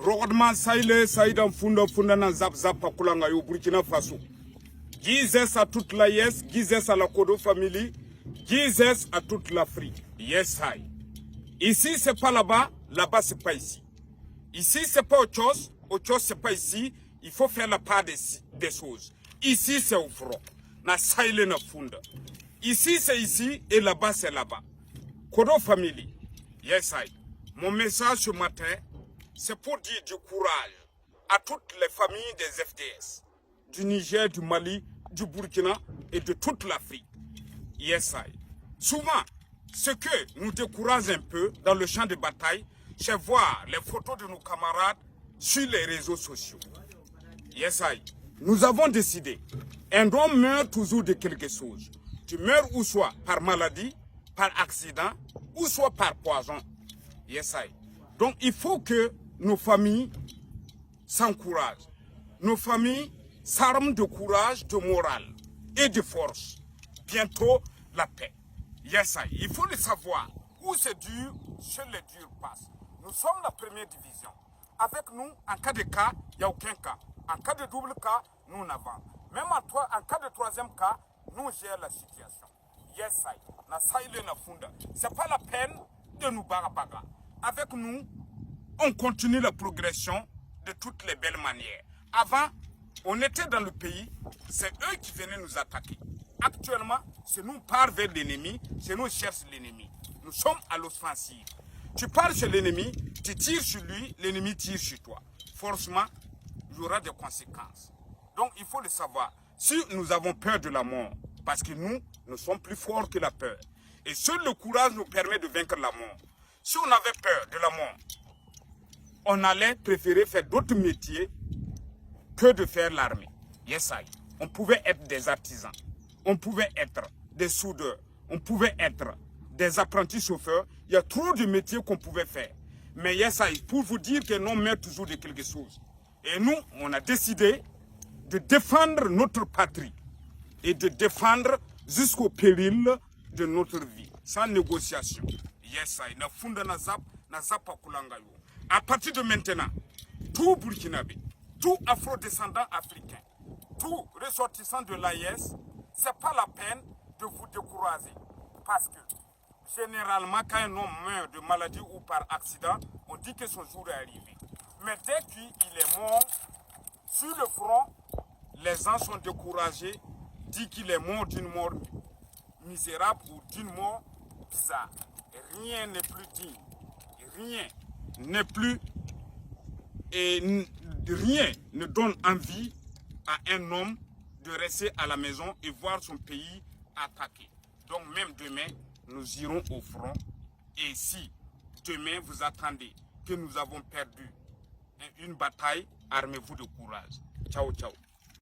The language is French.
Rogodman Saïle, Saïdan Funda Fundana Zap Zap Pakulanga au Burkina Faso. Jesus à toute la Yes, Jesus à la Kodo Family, Jesus à toute l'Afrique. Yes, I. Ici, c'est pas là-bas, là-bas, c'est pas ici. Ici, c'est pas autre chose c'est pas ici. Il faut faire la part des choses. Ici, c'est au front. Na Saïle na Funda. Ici, c'est ici, et là-bas, c'est là-bas. Kodo Family. Yes, I. Mon message ce matin, c'est pour dire du courage à toutes les familles des FDS, du Niger, du Mali, du Burkina et de toute l'Afrique. Yes, I. Souvent, ce que nous décourage un peu dans le champ de bataille, c'est voir les photos de nos camarades sur les réseaux sociaux. Yes, I. Nous avons décidé, un homme meurt toujours de quelque chose. Tu meurs ou soit par maladie, par accident, ou soit par poison. Yes, I. Donc, il faut que nos familles s'encouragent. Nos familles s'arment de courage, de morale et de force. Bientôt, la paix. Yes, I. Il faut le savoir. Où c'est dur, seul les durs passent. Nous sommes la première division. Avec nous, en cas de cas, il n'y a aucun cas. En cas de double cas, nous n'avons. Même en cas de troisième cas, nous gérons la situation. Yes, I. Na Saïle na Funda. C'est pas la peine de nous barabaga. Avec nous, on continue la progression de toutes les belles manières. Avant, on était dans le pays, c'est eux qui venaient nous attaquer. Actuellement, c'est nous part vers l'ennemi, c'est nous cherchons l'ennemi. Nous sommes à l'offensive. Tu pars chez l'ennemi, tu tires sur lui, l'ennemi tire sur toi. Forcément, il y aura des conséquences. Donc, il faut le savoir. Si nous avons peur de la mort, parce que nous sommes plus forts que la peur. Et seul le courage nous permet de vaincre la mort. Si on avait peur de la mort, on allait préférer faire d'autres métiers que de faire l'armée. Yes, I. On pouvait être des artisans. On pouvait être des soudeurs. On pouvait être des apprentis chauffeurs. Il y a trop de métiers qu'on pouvait faire. Mais yes, I. Pour vous dire que l'on meurt toujours de quelque chose. Et nous, on a décidé de défendre notre patrie. Et de défendre jusqu'au péril de notre vie. Sans négociation. Yes, I. Na funda na zap pakulanga yo. À partir de maintenant, tout Burkinabé, tout afro-descendant africain, tout ressortissant de l'AIS, ce n'est pas la peine de vous décourager. Parce que, généralement, quand un homme meurt de maladie ou par accident, on dit que son jour est arrivé. Mais dès qu'il est mort, sur le front, les gens sont découragés, disent qu'il est mort d'une mort misérable ou d'une mort bizarre. Et rien n'est plus digne. Rien n'est plus et rien ne donne envie à un homme de rester à la maison et voir son pays attaqué. Donc même demain, nous irons au front. Et si demain vous attendez que nous avons perdu une bataille, armez-vous de courage. Ciao, ciao.